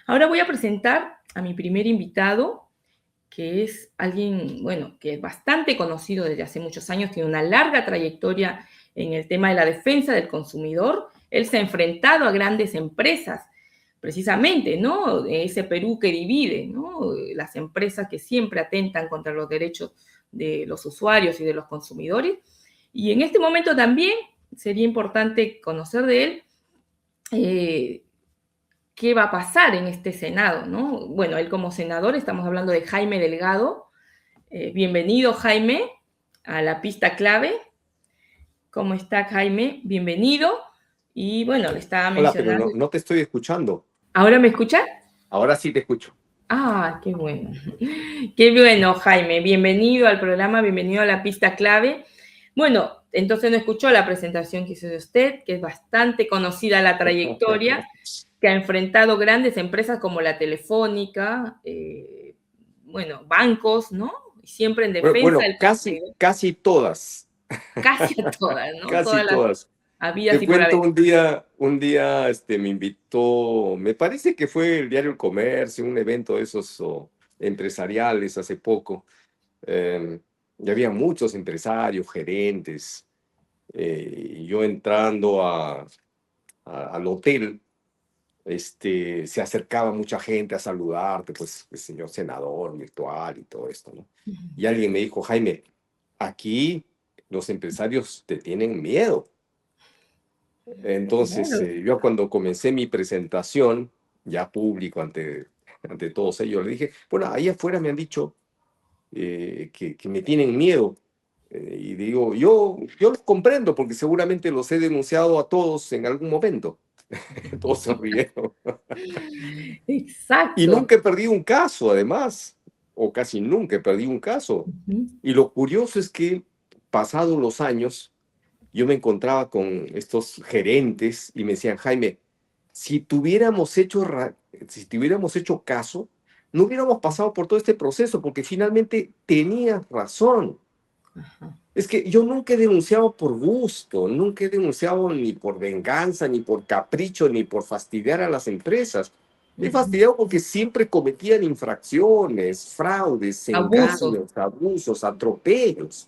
Ahora voy a presentar a mi primer invitado, que es alguien, bueno, que es bastante conocido desde hace muchos años, tiene una larga trayectoria en el tema de la defensa del consumidor. Él se ha enfrentado a grandes empresas, precisamente, ¿no? Ese Perú que divide, ¿no? Las empresas que siempre atentan contra los derechos de los usuarios y de los consumidores. Y en este momento también sería importante conocer de él qué va a pasar en este Senado, ¿no? Bueno, él como senador, estamos hablando de Jaime Delgado. Bienvenido, Jaime, a la pista clave. ¿Cómo está, Jaime? Bienvenido. Y bueno, le estaba Hola, pero mencionando. no te estoy escuchando. ¿Ahora me escucha? Ahora sí te escucho. Ah, qué bueno. Qué bueno, Jaime. Bienvenido al programa, bienvenido a la pista clave. Bueno, entonces no escuchó la presentación que hizo de usted, que es bastante conocida la trayectoria, que ha enfrentado grandes empresas como la Telefónica, bueno, bancos, ¿no? Siempre en defensa Bueno, del consumidor, casi todas, casi a todas, ¿no? casi Todas las todas. habidas Te y por cuento haber. un día, me invitó, me parece que fue el diario El Comercio, un evento de esos empresariales hace poco. Y había muchos empresarios, gerentes, y yo entrando al hotel. Se acercaba mucha gente a saludarte, pues el señor senador virtual y todo esto, ¿no? Y alguien me dijo, Jaime, aquí los empresarios te tienen miedo. Entonces, Claro. yo cuando comencé mi presentación, ya público ante todos ellos, le dije, bueno, ahí afuera me han dicho que me tienen miedo. Y digo, yo los comprendo porque seguramente los he denunciado a todos en algún momento. Todos se rieron. Y Exacto. nunca he perdido un caso, además, o casi nunca he perdido un caso. Ujú. Y lo curioso es que, pasados los años, yo me encontraba con estos gerentes y me decían, Jaime, si tuviéramos hecho, si tuviéramos hecho caso, no hubiéramos pasado por todo este proceso, porque finalmente tenías razón. Ajá. Es que yo nunca he denunciado por gusto, nunca he denunciado ni por venganza, ni por capricho, ni por fastidiar a las empresas. He Ujú. fastidiado porque siempre cometían infracciones, fraudes, Abusos. engaños, abusos, atropellos.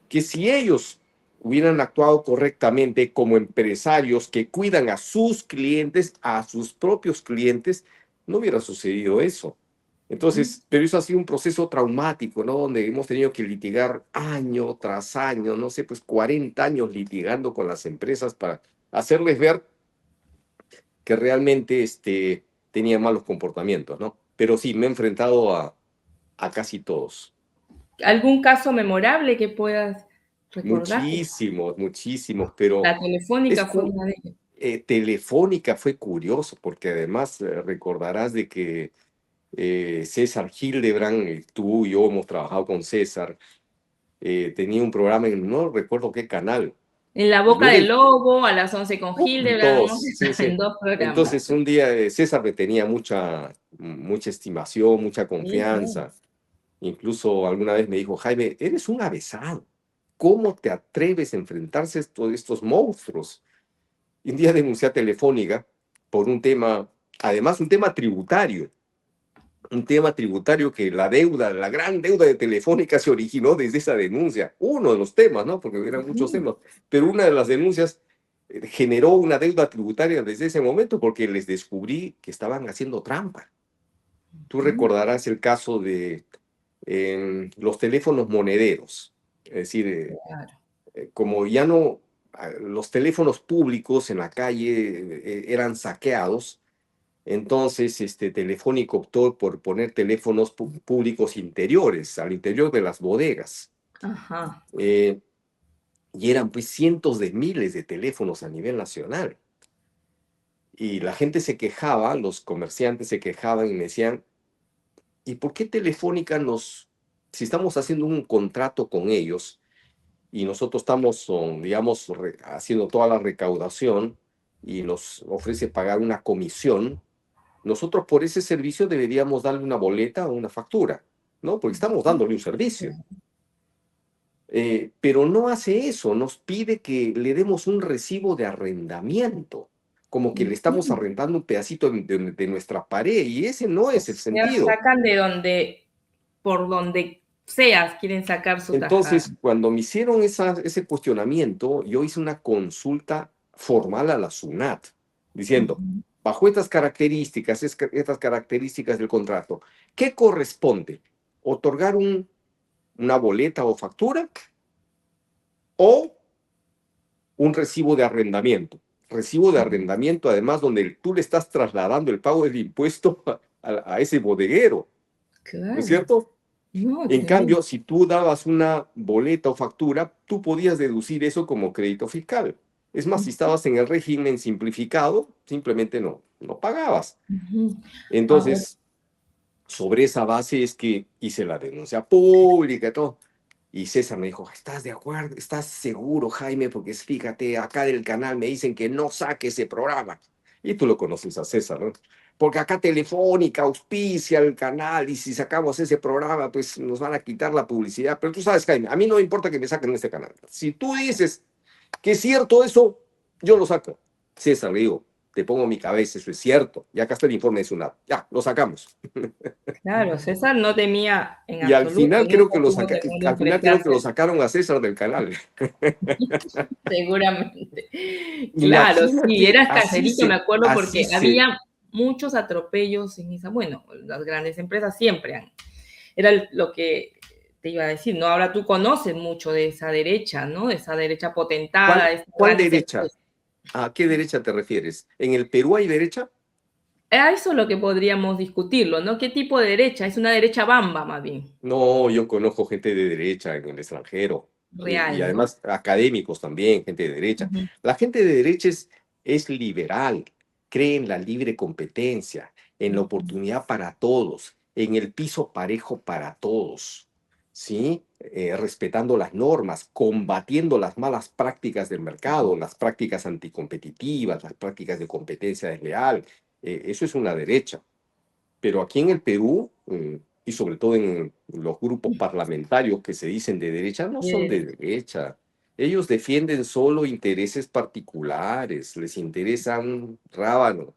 Que si ellos hubieran actuado correctamente como empresarios que cuidan a sus clientes, a sus propios clientes, no hubiera sucedido eso. Entonces, pero eso ha sido un proceso traumático, ¿no? Donde hemos tenido que litigar año tras año, no sé, pues 40 años litigando con las empresas para hacerles ver que realmente tenían malos comportamientos, ¿no? Pero sí, me he enfrentado a casi todos. ¿Algún caso memorable que puedas recordar? Muchísimos, muchísimos, pero La Telefónica es fue una de ellas. Telefónica fue curioso, porque además recordarás de que César Hildebrand, tú y yo hemos trabajado con César, tenía un programa en no recuerdo qué canal. En La Y Boca yo del de Lobo, a las 11 con en Hildebrand, hemos todos, sí, estado en sí. dos programas. Entonces un día César me tenía mucha estimación, mucha Sí, claro. confianza. Incluso alguna vez me dijo, Jaime, eres un avesado. ¿Cómo te atreves a enfrentarse a estos monstruos? Y un día denuncié a Telefónica por un tema, además un tema tributario. Un tema tributario que la deuda, la gran deuda de Telefónica se originó desde esa denuncia. Uno de los temas, ¿no? Porque eran muchos Ujú. temas, pero una de las denuncias generó una deuda tributaria desde ese momento porque les descubrí que estaban haciendo trampa. Tú Ujú. recordarás el caso de los teléfonos monederos. Es decir, Claro. como ya no, los teléfonos públicos en la calle eran saqueados. Entonces, Telefónica optó por poner teléfonos públicos interiores, al interior de las bodegas. Ajá. Eh, y eran pues cientos de miles de teléfonos a nivel nacional. Y la gente se quejaba, los comerciantes se quejaban y me decían, ¿y por qué Telefónica si estamos haciendo un contrato con ellos y nosotros estamos, digamos, haciendo toda la recaudación y nos ofrece pagar una comisión? Nosotros por ese servicio deberíamos darle una boleta o una factura, ¿no? Porque estamos dándole un servicio. Pero no hace eso, nos pide que le demos un recibo de arrendamiento. como que le estamos arrendando un pedacito de nuestra pared, y ese no O es el sea, sentido. sacan de donde, por donde seas, quieren sacar su tajada. Entonces, cuando me hicieron ese cuestionamiento, yo hice una consulta formal a la SUNAT, diciendo, Ujú. bajo estas características del contrato, ¿qué corresponde? ¿Otorgar una boleta o factura o un recibo de arrendamiento? Recibo de arrendamiento, además, donde tú le estás trasladando el pago del impuesto a ese bodeguero, ¿no es Claro, cierto? no, En excelente. cambio, si tú dabas una boleta o factura, tú podías deducir eso como crédito fiscal. Es más, si estabas en el régimen simplificado, simplemente no pagabas. Ujú. Ahora, Entonces, sobre esa base es que hice la denuncia pública y todo. Y César me dijo, ¿estás de acuerdo? ¿Estás seguro, Jaime? Porque fíjate, acá del canal me dicen que no saque ese programa. Y tú lo conoces a César, ¿no? Porque acá Telefónica auspicia el canal y si sacamos ese programa, pues nos van a quitar la publicidad. Pero tú sabes, Jaime, a mí no me importa que me saquen este canal. Si tú dices que es cierto eso, yo lo saco. César, le digo, te pongo mi cabeza, eso es cierto. Y acá está el informe de SUNAT. Ya, lo sacamos. claro, César no temía en Y al absoluto, final creo nunca que tuvo temor de al final creo que lo enfrentarse, sacaron a César del canal. seguramente. Claro, sí, Imagínate, era caserito, me acuerdo, así porque se, había muchos atropellos en esa, bueno, las grandes empresas siempre han, era lo que te iba a decir, ¿no? Ahora tú conoces mucho de esa derecha, ¿no? De esa derecha potentada, de esas ¿cuál grandes derecha? empresas. ¿A qué derecha te refieres? ¿En el Perú hay derecha? A eso es lo que podríamos discutirlo, ¿no? ¿Qué tipo de derecha? Es una derecha bamba, más bien, No, yo conozco gente de derecha en el extranjero y real, ¿no? además académicos también, gente de derecha. Ujú. La gente de derecha es liberal, cree en la libre competencia, en la Ujú. oportunidad para todos, en el piso parejo para todos, ¿sí? Respetando las normas, combatiendo las malas prácticas del mercado, las prácticas anticompetitivas, las prácticas de competencia desleal. Eso es una derecha. Pero aquí en el Perú, y sobre todo en los grupos parlamentarios que se dicen de derecha, no son de derecha. Ellos defienden solo intereses particulares, les interesa un rábano,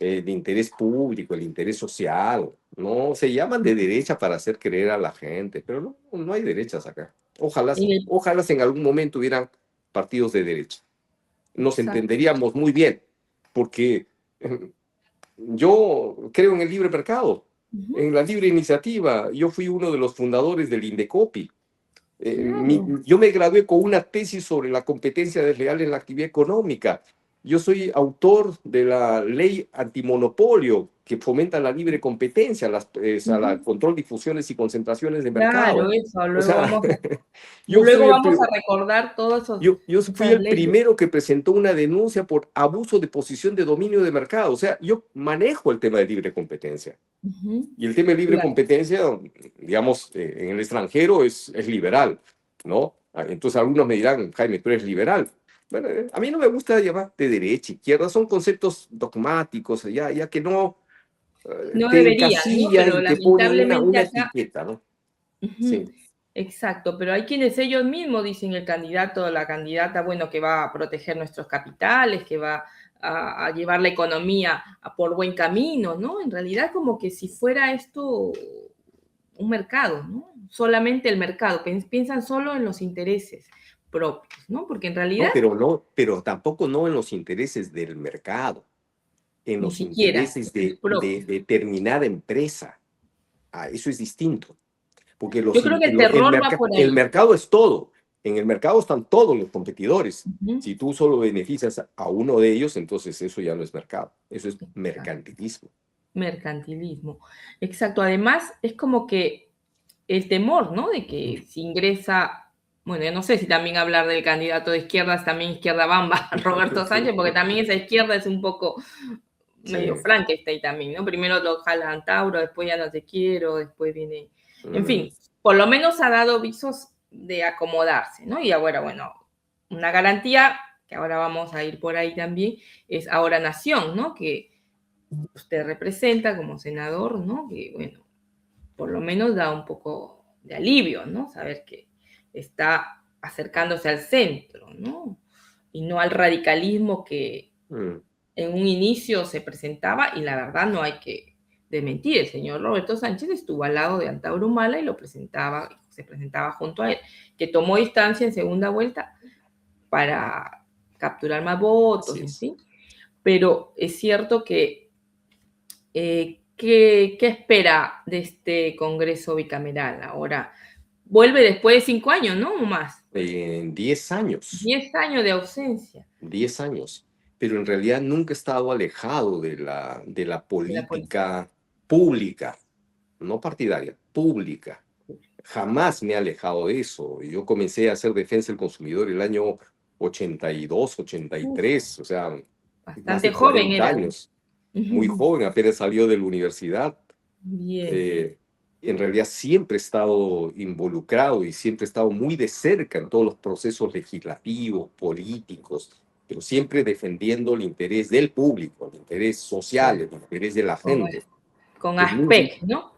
el interés público, el interés social. No, se llaman de derecha para hacer creer a la gente, pero no hay derechas acá. En el- Ojalá en algún momento hubieran partidos de derecha. Nos exacto. entenderíamos muy bien, porque yo creo en el libre mercado, Ujú. en la libre iniciativa. Yo fui uno de los fundadores del INDECOPI. Claro. Yo me gradué con una tesis sobre la competencia desleal en la actividad económica. Yo soy autor de la ley antimonopolio que fomenta la libre competencia, Ujú. la control, difusiones y concentraciones de Claro, mercado. eso. O sea, yo Luego fui el, vamos a recordar todas yo fui esas el leyes. primero que presentó una denuncia por abuso de posición de dominio de mercado. O sea, yo manejo el tema de libre competencia. Ujú. Y el tema de libre Claro. competencia, digamos, en el extranjero es liberal, ¿no? Entonces algunos me dirán, Jaime, tú eres liberal. Bueno, a mí no me gusta llamar de derecha, izquierda, son conceptos dogmáticos, ya que no No te deberían, ¿no? encasillan Pero y te ponen lamentablemente una acá, etiqueta, ¿no? ujú, Sí. exacto, pero hay quienes ellos mismos dicen el candidato o la candidata, bueno, que va a proteger nuestros capitales, que va a llevar la economía por buen camino, ¿no? En realidad como que si fuera esto un mercado, ¿no? Solamente el mercado, piensan solo en los intereses propios, ¿no? Porque en realidad Pero tampoco no en los intereses del mercado, en ni los siquiera intereses los de propios. determinada empresa. Eso es distinto. Porque Yo creo que el terror va por el ahí. mercado es todo. En el mercado están todos los competidores. Ujú. Si tú solo beneficias a uno de ellos, entonces eso ya no es mercado, eso es Exacto. mercantilismo. Mercantilismo. Exacto. Además, es como que el temor, ¿no? De que si ingresa, bueno, yo no sé si también hablar del candidato de izquierdas, también izquierda bamba, Roberto Sánchez, porque también esa izquierda es un poco Sí. medio Frankenstein también, ¿no? Primero lo jalan Tauro, después ya no te quiero, después viene, en Mm. fin, por lo menos ha dado visos de acomodarse, ¿no? Y ahora, bueno, una garantía, que ahora vamos a ir por ahí también, es Ahora Nación, ¿no? Que usted representa como senador, ¿no? Que, bueno, por lo menos da un poco de alivio, ¿no? Saber que está acercándose al centro, ¿no? Y no al radicalismo que Mm. en un inicio se presentaba, y la verdad no hay que desmentir, el señor Roberto Sánchez estuvo al lado de Antauro Humala y se presentaba junto a él, que tomó distancia en segunda vuelta para capturar más votos, Así en es. fin. Pero es cierto que, ¿qué espera de este Congreso bicameral ahora? Vuelve después de 5 años, ¿no? O más. En 10 años, 10 años de ausencia 10 años, pero en realidad nunca he estado alejado de la de la política. política pública, no partidaria, pública. Jamás me he alejado de eso. Yo comencé a hacer defensa del consumidor el año 82, Uf, 83, o sea, más bastante de joven 40 era. años. Muy joven, apenas salió de la universidad. Bien. eh, en realidad siempre he estado involucrado y siempre he estado muy de cerca en todos los procesos legislativos, políticos, pero siempre defendiendo el interés del público, el interés social, el interés de la Con, gente. con Es muy, ASPEC, ¿no?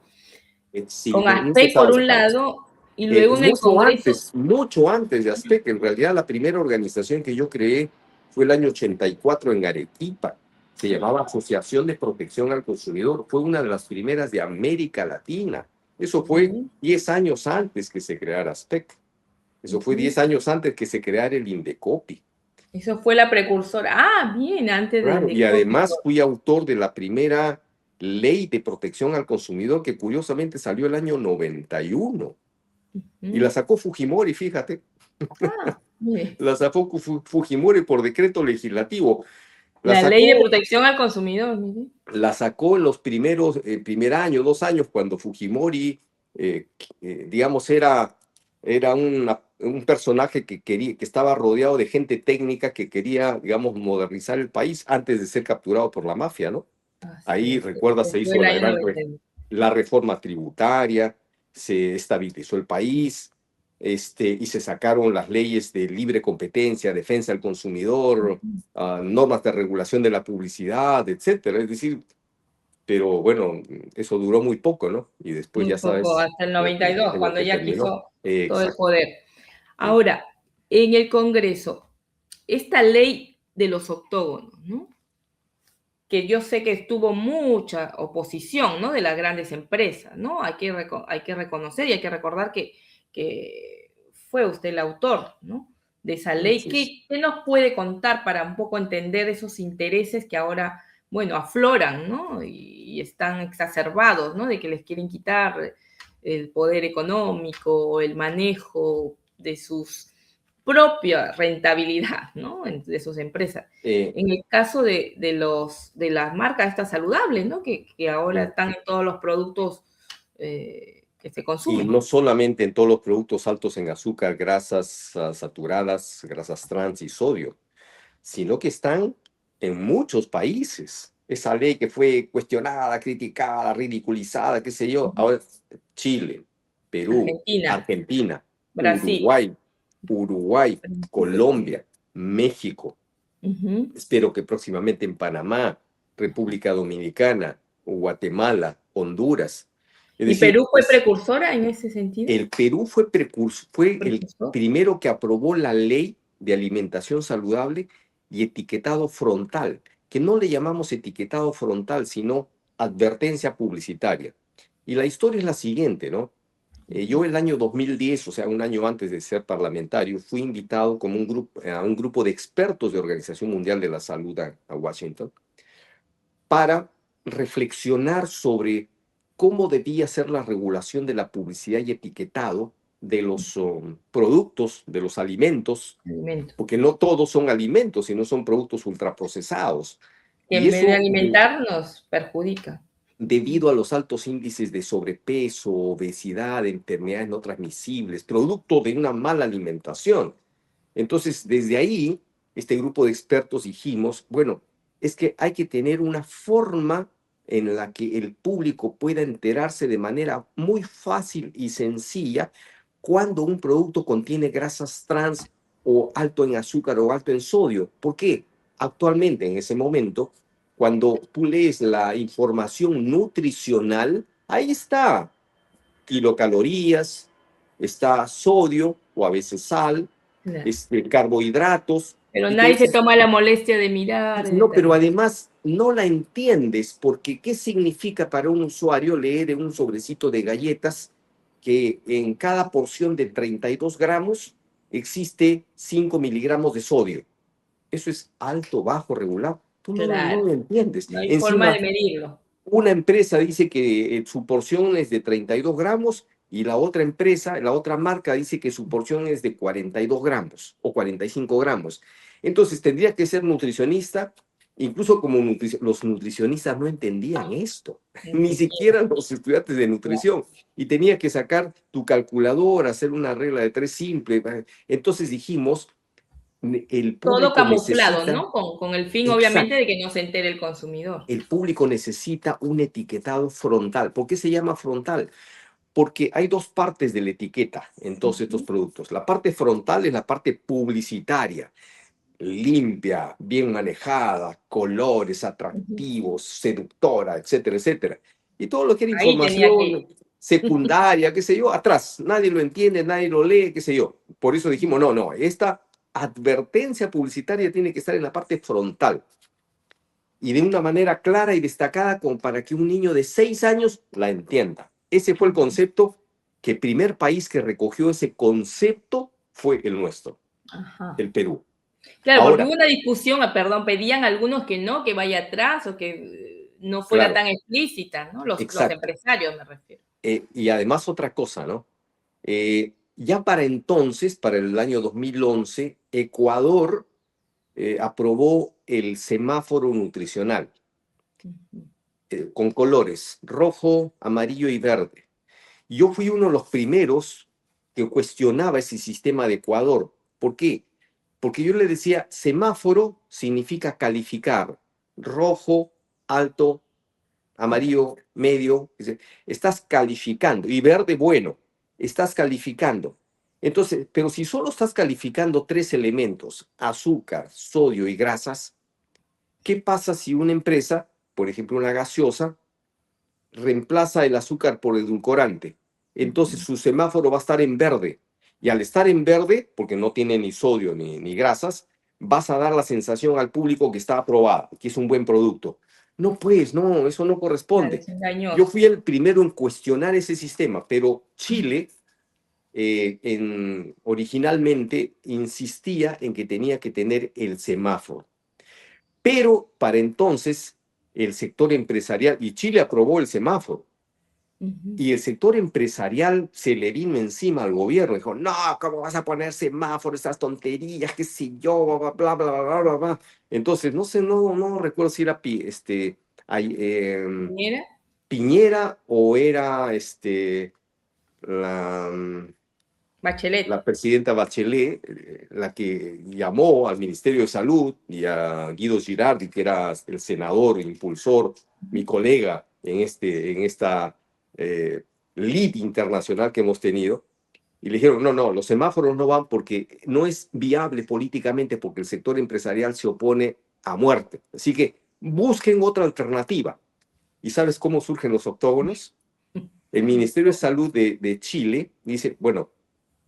sí, Con nunca he ASPEC por estado un alejado. lado, y luego en el Congreso. Mucho antes de Aztec. En realidad, la primera organización que yo creé fue el año 84 en Arequipa. Se llamaba Asociación de Protección al Consumidor. Fue una de las primeras de América Latina. Eso fue Bien. 10 años antes que se creara Aztec. Eso fue Ujú. 10 años antes que se creara el Indecopi. Eso fue la precursora. Ah, bien, antes del Claro, y Indecopi. además fui autor de la primera ley de protección al consumidor que curiosamente salió el año 91 y la Ujú. sacó Fujimori, fíjate. Ah, bien. La sacó Fujimori por decreto legislativo. La La ley de sacó, protección al consumidor, mire. la sacó en los primer año, 2 años, cuando Fujimori, digamos, era un personaje que estaba rodeado de gente técnica que quería, digamos, modernizar el país antes de ser capturado por la mafia, ¿no? Así Ahí, es. recuerda, se Fue hizo el año 91. la reforma tributaria, se estabilizó el país, y se sacaron las leyes de libre competencia, defensa del consumidor, normas de regulación de la publicidad, etcétera. Es decir, pero bueno, eso duró muy poco, ¿no? Y después Muy ya poco, sabes hasta el en 92, lo cuando que ella terminó. quiso todo el Exacto. poder. Sí. Ahora, en el Congreso, esta ley de los octógonos, ¿no? Que yo sé que tuvo mucha oposición, ¿no? De las grandes empresas, ¿no? Hay que reconocer y hay que recordar que fue usted el autor, ¿no? De esa ley. Así es. ¿Qué nos puede contar para un poco entender esos intereses que ahora, bueno, afloran, ¿no? Y están exacerbados, ¿no? De que les quieren quitar el poder económico, el manejo de sus propia rentabilidad, ¿no? De sus empresas. Eh, En el caso de las marcas estas saludables, ¿no? Que ahora mm. están en todos los productos que se Y consumen. no solamente en todos los productos altos en azúcar, grasas saturadas, grasas trans y sodio, sino que están en muchos países. Esa ley que fue cuestionada, criticada, ridiculizada, qué sé yo, ahora Chile, Perú, Argentina, Argentina, Brasil. Uruguay, Colombia, México. Ujú. Espero que próximamente en Panamá, República Dominicana, Guatemala, Honduras. Es ¿Y decir, Perú fue precursora en ese sentido? el Perú fue el ¿Precursor? primero que aprobó la ley de alimentación saludable y etiquetado frontal, que no le llamamos etiquetado frontal, sino advertencia publicitaria. Y la historia es la siguiente, ¿no? Yo el año 2010, o sea, un año antes de ser parlamentario, fui invitado como a un grupo de expertos de Organización Mundial de la Salud a Washington para reflexionar sobre cómo debía ser la regulación de la publicidad y etiquetado de los productos, de los alimentos, Alimento. porque no todos son alimentos, sino son productos ultraprocesados. Que Y en vez de eso alimentar nos perjudica. debido a los altos índices de sobrepeso, obesidad, enfermedades no transmisibles, producto de una mala alimentación. Entonces, desde ahí, este grupo de expertos dijimos, bueno, es que hay que tener una forma en la que el público pueda enterarse de manera muy fácil y sencilla cuando un producto contiene grasas trans o alto en azúcar o alto en sodio. ¿Por qué? Actualmente, en ese momento, cuando tú lees la información nutricional, ahí está kilocalorías, está sodio o a veces sal, Claro. carbohidratos, Pero Y te nadie se dices, toma la molestia de mirar, de no, pero determinar. además no la entiendes, porque ¿qué significa para un usuario leer en un sobrecito de galletas que en cada porción de 32 gramos existe 5 miligramos de sodio? Eso es alto, bajo, regular. Tú no Claro, lo entiendes. no hay forma de Encima, medirlo. una empresa dice que su porción es de 32 gramos y la otra empresa, la otra marca dice que su porción es de 42 gramos o 45 gramos. Entonces tendría que ser nutricionista, incluso como los nutricionistas no entendían esto, Ni ni siquiera. siquiera los estudiantes de No. nutrición. Y tenía que sacar tu calculadora, hacer una regla de tres simple. Entonces dijimos, el Todo público camuflado, necesita, ¿no? Con el fin, obviamente, exacto, de que no se entere el consumidor. el público necesita un etiquetado frontal. ¿Por qué se llama frontal? Porque hay dos partes de la etiqueta en todos estos Ujú, productos. La parte frontal es la parte publicitaria, limpia, bien manejada, colores ujú. atractivos, seductora, etcétera, etcétera. Y todo lo que era Ahí tenía que información ir. secundaria, qué sé yo, atrás. Nadie lo entiende, nadie lo lee, qué sé yo. Por eso dijimos, no, no, esta advertencia publicitaria tiene que estar en la parte frontal y de una manera clara y destacada como para que un niño de 6 años la entienda. Ese fue el concepto, que el primer país que recogió ese concepto fue el nuestro, Ajá. el Perú. Claro, porque hubo Ahora, una discusión, perdón, pedían algunos que no, que vaya atrás o que no fuera claro, tan explícita, ¿no? Los exacto. empresarios me refiero. Y además otra cosa, ¿no? Ya para entonces, para el año 2011, Ecuador aprobó el semáforo nutricional Ujú. con colores rojo, amarillo y verde. Yo fui uno de los primeros que cuestionaba ese sistema de Ecuador. ¿Por qué? Porque yo le decía, semáforo significa calificar, rojo, alto, amarillo, medio, estás calificando, y verde, bueno, estás calificando. Entonces, pero si solo estás calificando tres elementos, azúcar, sodio y grasas, ¿qué pasa si una empresa, por ejemplo una gaseosa, reemplaza el azúcar por edulcorante? Entonces Ujú. su semáforo va a estar en verde. Y al estar en verde, porque no tiene ni sodio ni grasas, vas a dar la sensación al público que está aprobada, que es un buen producto. No, pues, no, eso no Claro, corresponde. es Yo engañoso. fui el primero en cuestionar ese sistema, pero Ujú. Chile originalmente insistía en que tenía que tener el semáforo. Pero para entonces el sector empresarial, y Chile aprobó el semáforo, Ujú. y el sector empresarial se le vino encima al gobierno. Dijo, no, ¿cómo vas a poner semáforo, esas tonterías, qué sé yo, bla, bla, bla, bla, bla, bla, bla? Entonces, no sé, no recuerdo si era ¿Piñera? Piñera o era la, Bachelet. la presidenta Bachelet, la que llamó al Ministerio de Salud y a Guido Girardi, que era el senador, impulsor, mi colega en esta eh, lead internacional que hemos tenido, y le dijeron, no, no, los semáforos no van porque no es viable políticamente, porque el sector empresarial se opone a muerte. Así que busquen otra alternativa. ¿Y sabes cómo surgen los octógonos? El Ministerio de Salud de Chile dice, bueno,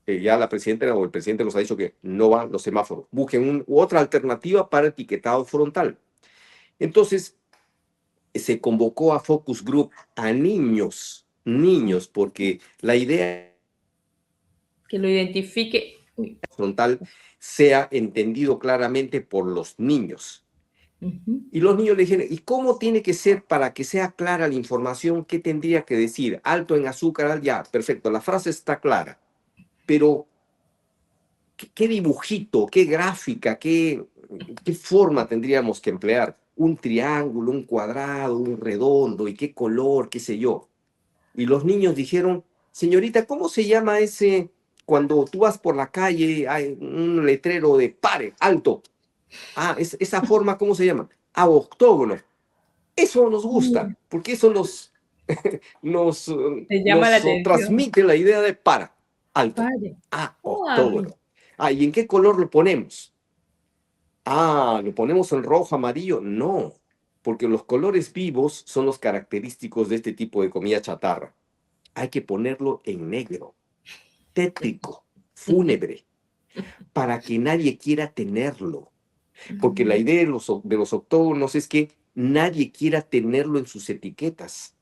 ya la presidenta o el presidente nos ha dicho que no van los semáforos. Busquen otra alternativa para etiquetado frontal. Entonces, se convocó a Focus Group a niños, porque la idea Que lo identifique. Uy. frontal sea entendido claramente por los niños. Ujú. Y los niños le dijeron, ¿y cómo tiene que ser para que sea clara la información? ¿Qué tendría que decir? Alto en azúcar, ya, perfecto, la frase está clara, pero ¿qué dibujito, qué gráfica, qué forma tendríamos que emplear? Un triángulo, un cuadrado, un redondo, y qué color, qué sé yo. Y los niños dijeron, señorita, ¿cómo se llama ese cuando tú vas por la calle, hay un letrero de pare, alto? Ah, esa forma, ¿cómo se llama? Ah, octógono. Eso nos gusta, Mira, porque eso nos, te llama la nos atención. transmite la idea de para, alto. Vale. Ah, Guau. octógono. Ah, ¿y en qué color lo ponemos? Ah, ¿lo ponemos en rojo, amarillo? No, porque los colores vivos son los característicos de este tipo de comida chatarra. Hay que ponerlo en negro, tétrico, fúnebre, para que nadie quiera tenerlo. Porque la Ujú. idea de los octógonos es que nadie quiera tenerlo en sus etiquetas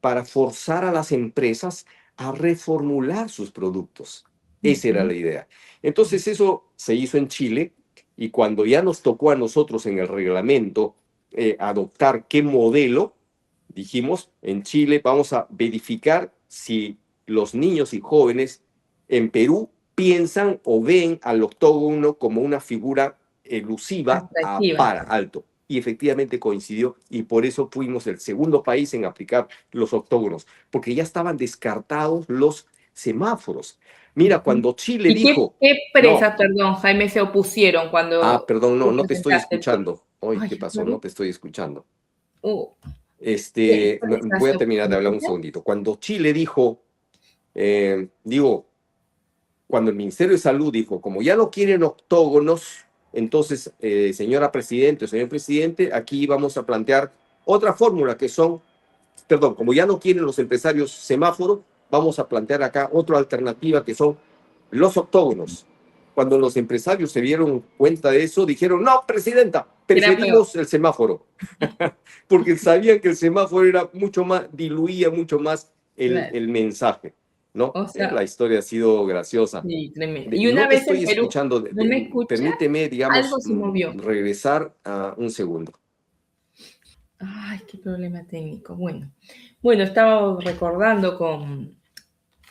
para forzar a las empresas a reformular sus productos. Esa era Ujú. la idea. Entonces eso se hizo en Chile y cuando ya nos tocó a nosotros en el reglamento adoptar qué modelo, dijimos, en Chile vamos a verificar si los niños y jóvenes en Perú piensan o ven al octógono como una figura elusiva a Atractiva. para alto. Y efectivamente coincidió y por eso fuimos el segundo país en aplicar los octógonos, porque ya estaban descartados los semáforos. Mira, Ujú. cuando Chile ¿Y dijo, qué no, presas, perdón, Jaime, se opusieron cuando perdón, no, tú no te estoy presentaste el tema? escuchando. Oye, Ay, ¿qué pasó? No Perú. te estoy escuchando. Oh, ¿qué Voy empresas a se terminar de hablar un opusieron? segundito. Cuando Chile dijo, digo, cuando el Ministerio de Salud dijo, como ya no quieren octógonos, entonces, señora Presidente o señor Presidente, aquí vamos a plantear otra fórmula que son, perdón, como ya no quieren los empresarios semáforos, vamos a plantear acá otra alternativa que son los octógonos. Cuando los empresarios se dieron cuenta de eso, dijeron, no, Presidenta, Era peor. preferimos el semáforo, porque sabían que el semáforo era mucho más, diluía mucho más Claro. el mensaje, ¿no? O La sea, historia ha sido graciosa. sí, tremendo. Y una No te vez en estoy Perú, escuchando, ¿no me escucha? permíteme, Algo digamos, se movió. regresar a un segundo. Ay, qué problema técnico. Bueno, estaba recordando con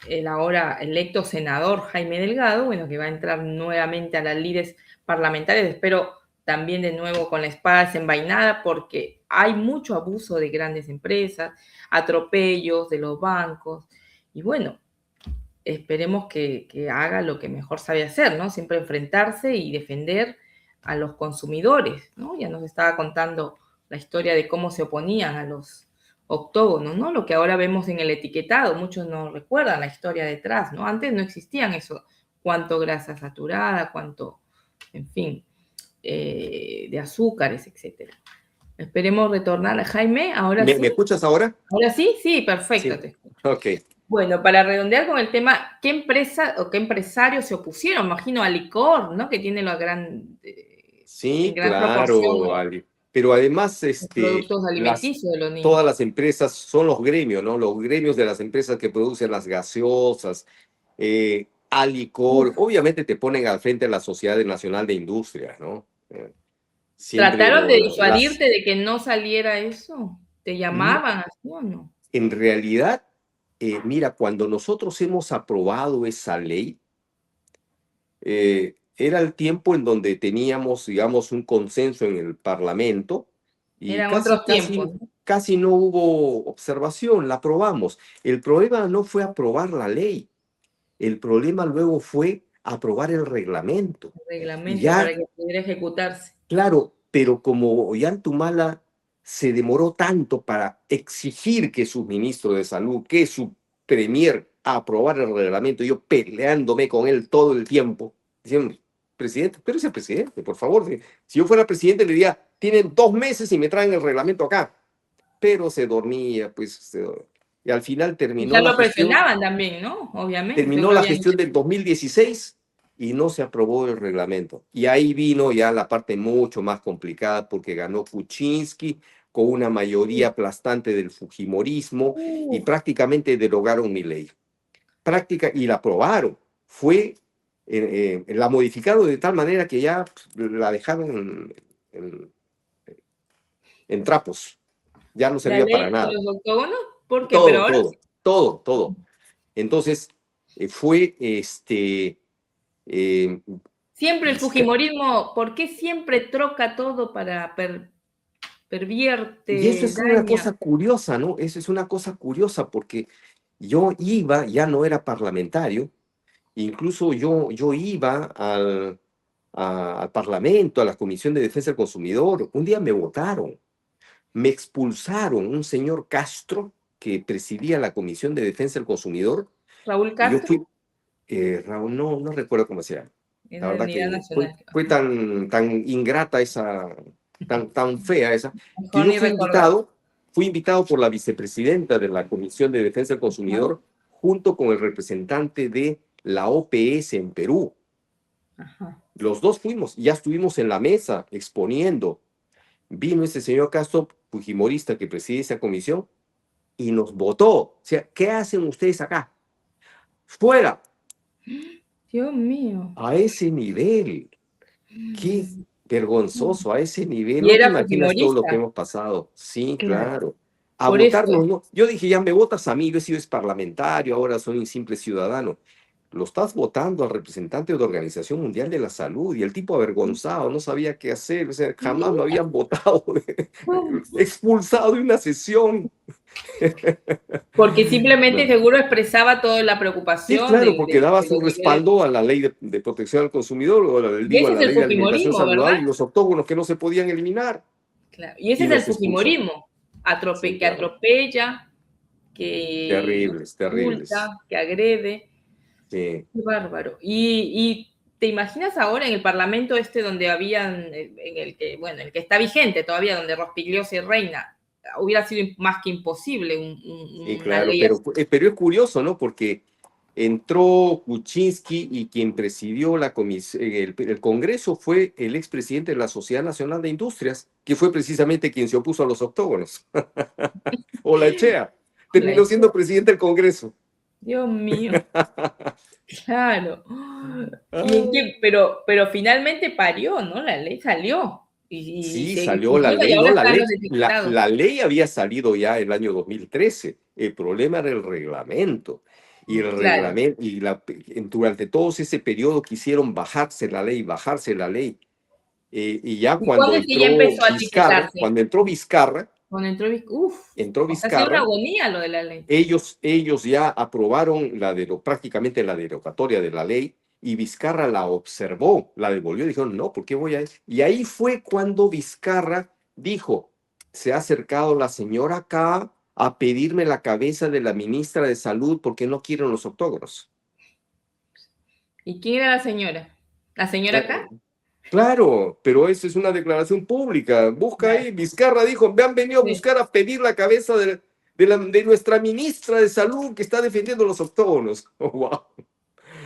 el ahora electo senador Jaime Delgado, bueno, que va a entrar nuevamente a las lides parlamentarias, espero también de nuevo con la espada desenvainada, porque hay mucho abuso de grandes empresas, atropellos de los bancos, y bueno, esperemos que haga lo que mejor sabe hacer, ¿no? Siempre enfrentarse y defender a los consumidores, ¿no? Ya nos estaba contando la historia de cómo se oponían a los octógonos, ¿no? Lo que ahora vemos en el etiquetado, muchos no recuerdan la historia detrás, ¿no? Antes no existían eso, cuánto grasa saturada, cuánto, en fin, de azúcares, etcétera. Esperemos retornar a Jaime, ahora ¿Me sí. escuchas ahora? Ahora sí, sí, perfecto, Sí. te escucho. Ok. Bueno, para redondear con el tema, ¿qué empresa o qué empresarios se opusieron? Imagino a Licor, ¿no? Que tiene en Sí, gran proporción claro, pero además, los productos alimenticios de los todas niños. las empresas son los gremios, ¿no? Los gremios de las empresas que producen las gaseosas, Alicor, Uf, obviamente te ponen al frente a la Sociedad Nacional de Industria, ¿no? Siempre ¿trataron de disuadirte de que no saliera eso? ¿Te no, llamaban así o no? en realidad, mira, cuando nosotros hemos aprobado esa ley, era el tiempo en donde teníamos, digamos, un consenso en el Parlamento y Eran otros tiempos, ¿no? casi no hubo observación, la aprobamos. El problema no fue aprobar la ley, el problema luego fue aprobar el reglamento. El Y reglamento para ya, que pudiera ejecutarse. claro, pero como Ollantumala se demoró tanto para exigir que su ministro de Salud, que su premier aprobara el reglamento, yo peleándome con él todo el tiempo, diciendo, presidente, pero es el presidente, por favor, si yo fuera presidente le diría, tienen 2 meses y me traen el reglamento acá, pero se dormía, pues, y al final Quizás lo presionaban también, ¿no? Obviamente, terminó seguro la habían gestión del 2016 y no se aprobó el reglamento. Y ahí vino ya la parte mucho más complicada porque ganó Kuczynski con una mayoría aplastante del fujimorismo y Uf, prácticamente derogaron mi ley. Y la aprobaron. La modificaron de tal manera que ya la dejaron en, en trapos. Ya no la servía para ley de nada. los octógonos, ¿por qué? Pero Todo, ahora todo, todo, todo. Entonces, fue eh, siempre el fujimorismo, ¿por qué siempre troca todo para y eso pervierte, es una daña? cosa curiosa, ¿no? Eso es una cosa curiosa porque yo iba, ya no era parlamentario, incluso yo iba al Parlamento, a la Comisión de Defensa del Consumidor. Un día me votaron, me expulsaron un señor Castro que presidía la Comisión de Defensa del Consumidor Raúl y yo Castro, fui, Raúl, no recuerdo cómo se llama. La era de verdad Unidad que Nacional. fue tan ingrata esa, tan fea esa, que Mejor yo ni recordar. fui invitado por la vicepresidenta de la Comisión de Defensa del Ajá, Consumidor, junto con el representante de la OPS en Perú. ajá. Los dos fuimos, ya estuvimos en la mesa exponiendo. Vino ese señor Castro, fujimorista, que preside esa comisión, y nos votó. O sea, ¿qué hacen ustedes acá? ¡Fuera! Dios mío. A ese nivel. Qué vergonzoso, a ese nivel. Y No te era imaginas todo lo que fujimorista, hemos pasado. Sí, claro. claro. A Por eso, votarnos, ¿no? Yo dije, ya me votas a mí, yo he sido parlamentario, ahora soy un simple ciudadano. Lo estás votando al representante de la Organización Mundial de la Salud y el tipo avergonzado, no sabía qué hacer, o sea, jamás lo habían votado, expulsado de una sesión. porque simplemente No. seguro expresaba toda la Sí, preocupación claro, porque daba de su los niveles. respaldo a la ley de protección al consumidor, o Y digo, a ese es la el ley de alimentación fujimorismo, ¿verdad? saludable y los octógonos que no se podían eliminar, Claro. Y ese y es el los expulsó. fujimorismo, Sí, que claro. atropella, que Terribles, terribles. oculta, que agrede. Sí, Qué bárbaro. Y te imaginas ahora en el Parlamento este donde habían, en el que, bueno, el que está vigente todavía, donde Rospigliosi reina, hubiera sido más que imposible sí, una claro, ley así. pero es curioso, ¿no? Porque entró Kuczynski y quien presidió el Congreso fue el expresidente de la Sociedad Nacional de Industrias, que fue precisamente quien se opuso a los octógonos. O la Echea. Terminó siendo presidente del Congreso. Dios mío, claro. ¿Y en Ah, qué? Pero finalmente parió, ¿no? La ley salió y sí, se salió la funciona y ley, ahora no, están los etiquetados. la ley había salido ya el año 2013. El problema era el reglamento. Y el Claro. reglamento, durante todo ese periodo quisieron bajarse la ley. Y ya ¿Y cuándo es que ya empezó a etiquetarse? Cuando entró Vizcarra, Cuando entró, uf, entró o sea, ha sido una Vizcarra, agonía lo de la ley. ellos ya aprobaron prácticamente la derogatoria de la ley y Vizcarra la observó, la devolvió, dijeron, no, ¿por qué voy a eso? Y ahí fue cuando Vizcarra dijo, se ha acercado la señora acá a pedirme la cabeza de la ministra de Salud porque no quieren los octógonos. ¿Y quién era la señora? ¿La señora acá? Claro, pero eso es una declaración pública. Busca Claro, ahí. Vizcarra dijo, me han venido a sí. buscar a pedir la cabeza de nuestra ministra de Salud que está defendiendo los octógonos. Oh, wow,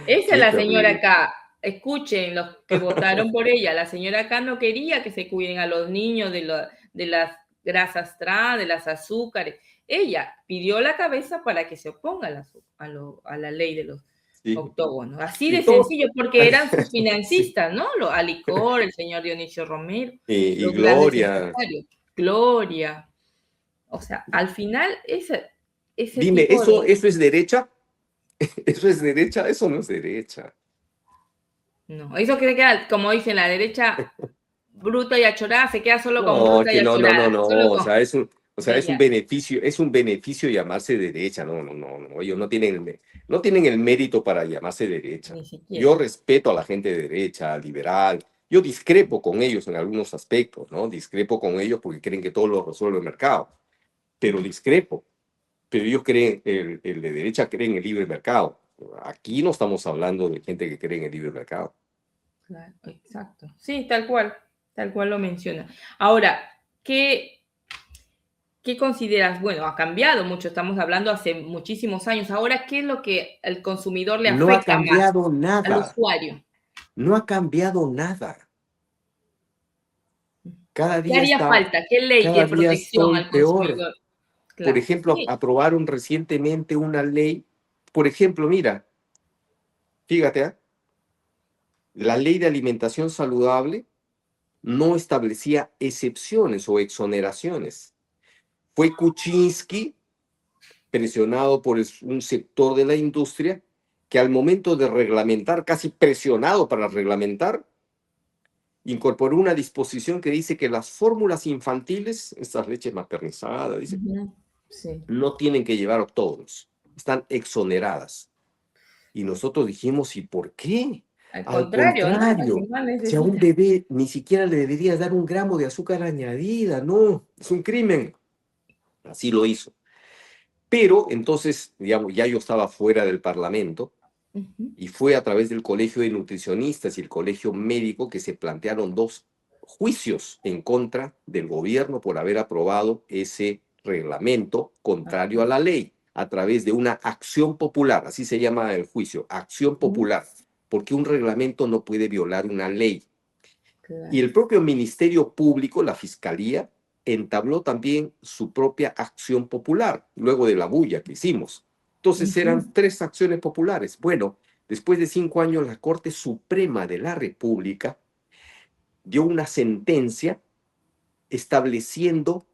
Esa es qué la señora terrible. acá. Escuchen, los que votaron por ella. La señora acá no quería que se cuiden a los niños de las grasas trans, de las azúcares. Ella pidió la cabeza para que se oponga a la ley de los Sí. octógonos. Así Y de todo, sencillo, porque eran sus sí. financistas, ¿no? Alicor, el señor Dionisio Romero, Y los grandes Gloria, empresarios. Gloria. O sea, al final, ese dime, tipo de... eso es derecha? ¿Eso es derecha? Eso no es derecha. No, eso cree que, como dicen, la derecha bruta y achorada se queda solo con No, bruta y que no, no, no, achorada. no. Solo O con... sea, Ya. es un beneficio llamarse derecha. No, no, no, no. Ellos no tienen el mérito para llamarse derecha. Ni Yo siquiera. respeto a la gente de derecha, liberal. Yo discrepo con ellos en algunos aspectos, ¿no? Discrepo con ellos porque creen que todo lo resuelve el mercado. Pero discrepo. Pero ellos creen, el de derecha cree en el libre mercado. Aquí no estamos hablando de gente que cree en el libre mercado. Claro, exacto. Sí, tal cual lo menciona. Ahora, ¿qué consideras? Bueno, ha cambiado mucho, estamos hablando hace muchísimos años. Ahora, ¿qué es lo que al consumidor le No ha afecta más cambiado al nada. usuario? No ha cambiado nada. Cada ¿Qué día haría está, falta? ¿Qué ley de cada día protección estoy al peor. consumidor? Por Claro, ejemplo, sí. aprobaron recientemente una ley. Por ejemplo, mira, fíjate, ¿ah? La ley de alimentación saludable no establecía excepciones o exoneraciones. Fue Kuczynski, presionado por un sector de la industria, que al momento de reglamentar, casi presionado para reglamentar, incorporó una disposición que dice que las fórmulas infantiles, estas leches maternizadas, dice, Ujú, sí. no tienen que llevar octógonos, están exoneradas. Y nosotros dijimos, ¿y por qué? Al Al contrario, ¿no? Al contrario, final si a un necesita. bebé ni siquiera le deberías dar un gramo de azúcar añadida, no, es un crimen. Así lo hizo. Pero entonces, digamos, ya yo estaba fuera del Parlamento Ujú. y fue a través del Colegio de Nutricionistas y el Colegio Médico que se plantearon dos juicios en contra del gobierno por haber aprobado ese reglamento contrario a la ley a través de una acción popular, así se llama el juicio, acción Ujú. popular. porque un reglamento no puede violar una ley. Claro. Y el propio Ministerio Público, la Fiscalía, entabló también su propia acción popular, luego de la bulla que hicimos. Entonces eran 3 acciones populares. Bueno, después de 5 años, la Corte Suprema de la República dio una sentencia estableciendo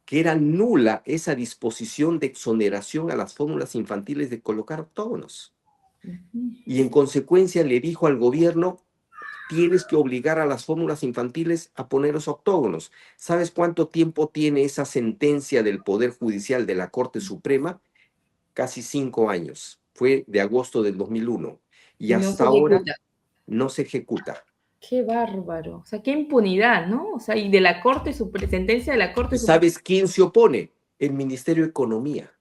que era nula esa disposición de exoneración a las fórmulas infantiles de colocar octógonos. Y en consecuencia le dijo al gobierno: tienes que obligar a las fórmulas infantiles a poner los octógonos. ¿Sabes cuánto tiempo tiene esa sentencia del Poder Judicial de la Corte Suprema? Casi 5 años. Fue de agosto del 2001. Y Y no se hasta ahora ejecuta. no se ejecuta. Qué bárbaro. O sea, qué impunidad, ¿no? O sea, y de la Corte, sentencia de la Corte Suprema. ¿Sabes quién se opone? El Ministerio de Economía.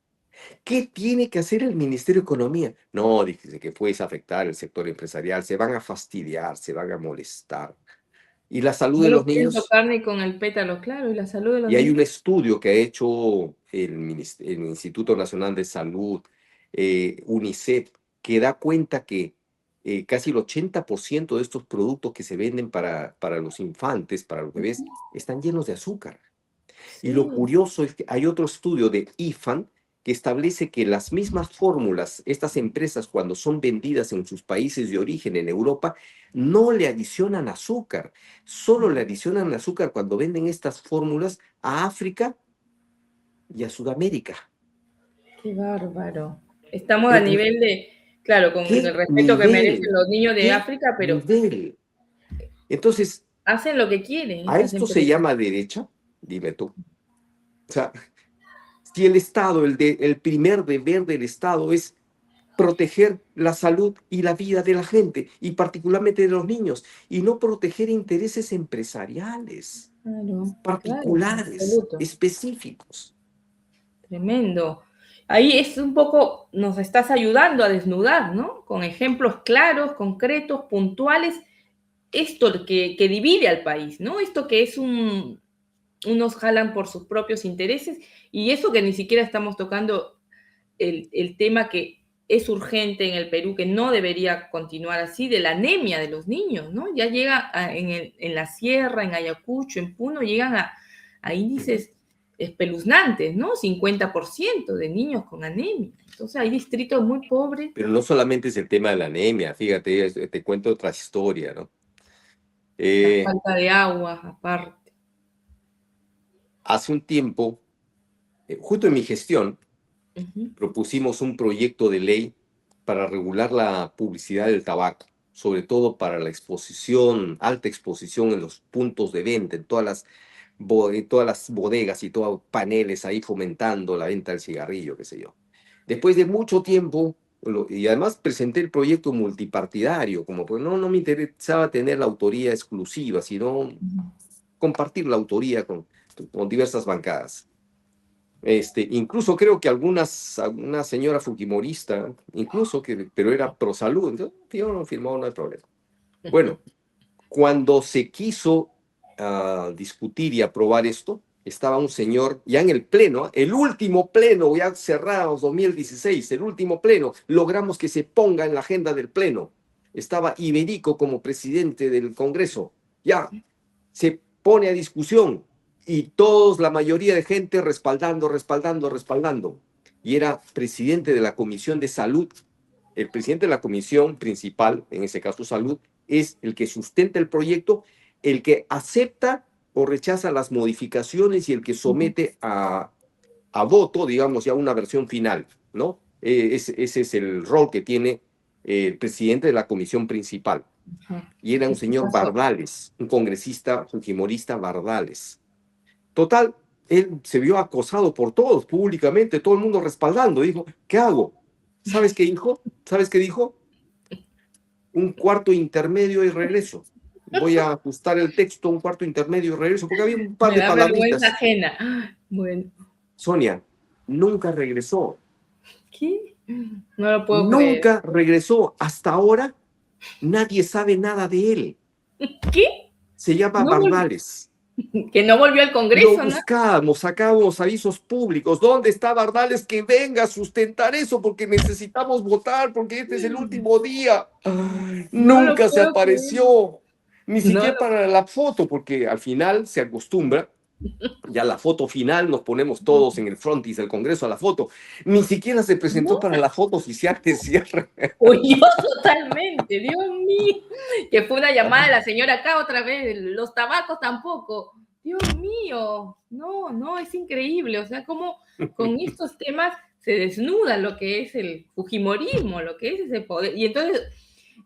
¿Qué tiene que hacer el Ministerio de Economía? No, dice que puedes afectar el sector empresarial, se van a fastidiar, se van a molestar. ¿Y la salud No de lo los quieren niños? tocar ni con el pétalo, claro, y la salud de los Y hay niños. un estudio que ha hecho el Instituto Nacional de Salud, UNICEF, que da cuenta que casi el 80% de estos productos que se venden para los infantes, para los bebés, están llenos de azúcar. Y lo Sí, curioso es que hay otro estudio de IFAN que establece que las mismas fórmulas, estas empresas cuando son vendidas en sus países de origen en Europa, no le adicionan azúcar, solo le adicionan azúcar cuando venden estas fórmulas a África y a Sudamérica. qué bárbaro. Estamos a Eh, eh, nivel de, claro, con el ¿Qué respeto que merecen nivel? los niños de ¿Qué África, pero nivel? Entonces, hacen lo que quieren ¿a estas esto se empresas. llama derecha? Dime tú. O sea, si el Estado, el primer deber del Estado es proteger la salud y la vida de la gente, y particularmente de los niños, y no proteger intereses empresariales, Claro, claro, particulares, absoluto. específicos. Tremendo. Ahí es un poco, nos estás ayudando a desnudar, ¿no? Con ejemplos claros, concretos, puntuales, esto que divide al país, ¿no? Esto que es unos jalan por sus propios intereses y eso que ni siquiera estamos tocando el tema que es urgente en el Perú, que no debería continuar así, de la anemia de los niños, ¿no? Ya llega en la sierra, en Ayacucho, en Puno, llegan a índices espeluznantes, ¿no? 50% de niños con anemia. Entonces hay distritos muy pobres. Pero no solamente es el tema de la anemia, fíjate, te cuento otra historia, ¿no? La Eh, falta de agua, aparte. Hace un tiempo, justo en mi gestión, Uh-huh. propusimos un proyecto de ley para regular la publicidad del tabaco, sobre todo para la exposición, alta exposición en los puntos de venta, en todas las bodegas y todos paneles ahí fomentando la venta del cigarrillo, qué sé yo. Después de mucho tiempo, y además presenté el proyecto multipartidario, como pues no me interesaba tener la autoría exclusiva, sino compartir la autoría con diversas bancadas. Incluso creo que alguna señora fujimorista, incluso pero era pro salud, entonces, yo no firmó, no hay problema. Bueno, cuando se quiso discutir y aprobar esto, estaba un señor ya en el pleno, el último pleno, ya cerramos 2016, el último pleno, logramos que se ponga en la agenda del pleno. Estaba Iberico como presidente del Congreso. Ya, se pone a discusión y todos, la mayoría de gente respaldando, respaldando, respaldando. Y era presidente de la Comisión de Salud. El presidente de la comisión principal, en ese caso salud, es el que sustenta el proyecto, el que acepta o rechaza las modificaciones y el que somete a voto, digamos, ya una versión final, ¿no? Ese es el rol que tiene el presidente de la comisión principal. Y era un ¿Qué señor pasó? Bardales, un congresista fujimorista Bardales. Total, él se vio acosado por todos públicamente, todo el mundo respaldando. Dijo, ¿qué hago? ¿Sabes qué dijo? ¿Sabes qué dijo? Un cuarto intermedio y regreso. Voy a ajustar el texto, un cuarto intermedio y regreso, porque había un par Me de da vergüenza palabritas. ajena. Bueno, Sonia, nunca regresó. ¿qué? No lo puedo creer. Nunca regresó. Hasta ahora nadie sabe nada de él. ¿Qué? Se llama No, Bardales. Que no volvió al Lo Congreso, ¿no? buscábamos, sacábamos avisos públicos. ¿Dónde está Bardales? Que venga a sustentar eso porque necesitamos votar, porque este es el último día. Ay, No lo nunca se puedo creer. apareció, ni No siquiera para la foto, porque al final se acostumbra. Ya la foto final, nos ponemos todos en el frontis del Congreso a la foto. Ni siquiera se presentó no. para la foto oficial de cierre. Huyó totalmente, Dios mío. Que fue una llamada de la señora acá otra vez, los tabacos tampoco. Dios mío, no, no, es increíble. O sea, cómo con estos temas se desnuda lo que es el fujimorismo, lo que es ese poder. Y entonces,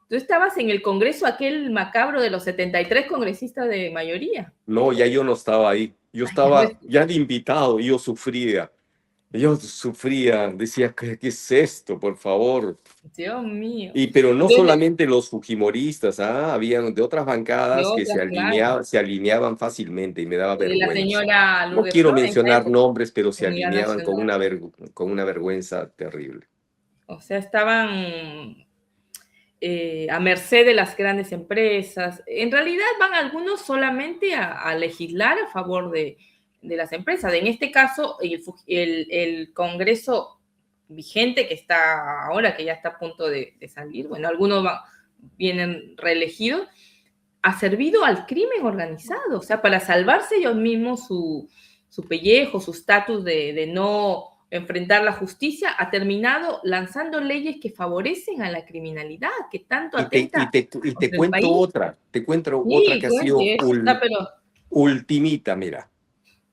tú estabas en el Congreso aquel macabro de los 73 congresistas de mayoría. No, ya yo no estaba ahí. Yo Ay, ya no es- estaba ya de invitado y yo sufría. Yo sufría, decía, ¿qué es esto, por favor? Dios mío. Pero no Entonces, solamente los fujimoristas, habían de otras de bancadas que otras, claro. se alineaban fácilmente y me daba La vergüenza. señora No Lourdes quiero Flores, en esa mencionar época, nombres, pero se Unidad alineaban Nacional. con una vergüenza terrible. O sea, estaban a merced de las grandes empresas. En realidad van algunos solamente a legislar a favor de las empresas. En este caso, el Congreso vigente que está ahora, que ya está a punto de salir, bueno, algunos vienen reelegidos, ha servido al crimen organizado, o sea, para salvarse ellos mismos su pellejo, su estatus de no enfrentar la justicia, ha terminado lanzando leyes que favorecen a la criminalidad, que tanto atenta Y te contra el cuento país. otra, Sí, que ha sido cuente, eso está pero ultimita, mira.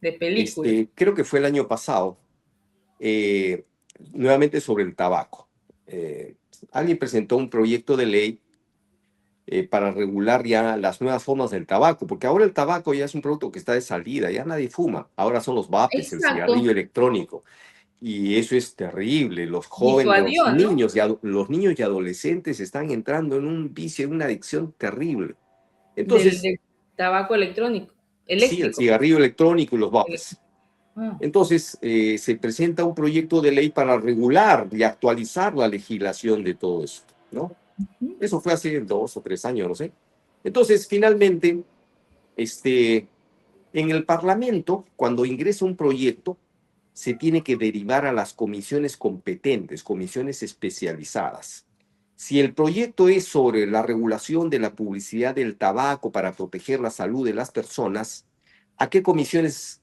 de película. Creo que fue el año pasado, eh, nuevamente sobre el tabaco. Eh, Alguien presentó un proyecto de ley para regular ya las nuevas formas del tabaco, porque ahora el tabaco ya es un producto que está de salida, ya nadie fuma, ahora son los vapes, el cigarrillo Exacto, electrónico, y eso es terrible, los jóvenes, disuadió, ¿no? los niños y adolescentes están entrando en un vicio, en una adicción terrible. Entonces, Del tabaco electrónico, sí, el eléctrico. cigarrillo electrónico y los vapes. Ah, Entonces, se presenta un proyecto de ley para regular y actualizar la legislación de todo eso, ¿no? ujú. Eso fue hace 2 o 3 años, no sé. Entonces, finalmente, en el Parlamento, cuando ingresa un proyecto, se tiene que derivar a las comisiones competentes, comisiones especializadas. Si el proyecto es sobre la regulación de la publicidad del tabaco para proteger la salud de las personas, ¿a qué comisiones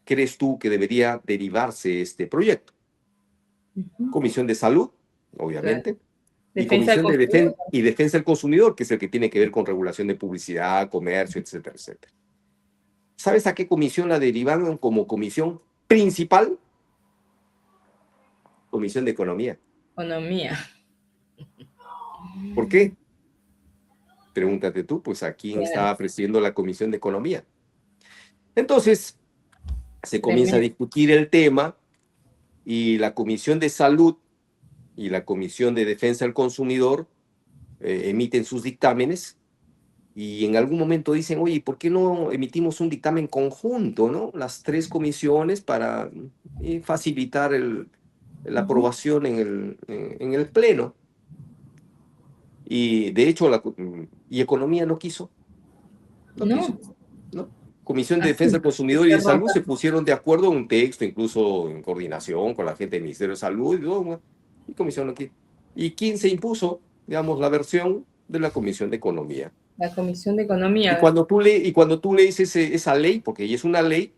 crees tú que debería derivarse este proyecto? Ujú, Comisión de Salud, claro. obviamente, y Defensa del consumidor. Defensa del Consumidor, que es el que tiene que ver con regulación de publicidad, comercio, etcétera, etcétera. ¿Sabes a qué comisión la derivaron como comisión principal? Comisión de Economía. Economía. ¿Por qué? Pregúntate tú, pues a quién Claro, estaba presidiendo la Comisión de Economía. Entonces, se comienza a tremendo. discutir el tema y la Comisión de Salud y la Comisión de Defensa del Consumidor emiten sus dictámenes y en algún momento dicen, oye, ¿por qué no emitimos un dictamen conjunto, ¿no? Las tres comisiones para facilitar la Ujú. aprobación en el Pleno. Y de hecho, y Economía no quiso, no quiso, No, ¿no? Comisión de Defensa así, del Consumidor y de Salud derrota. se pusieron de acuerdo en un texto, incluso en coordinación con la gente del Ministerio de Salud, y, todo, bueno, y Comisión no quiso. ¿Y quién se impuso? Digamos, la versión de la Comisión de Economía. La Comisión de Y Economía. cuando tú lees esa ley, porque ella es una ley,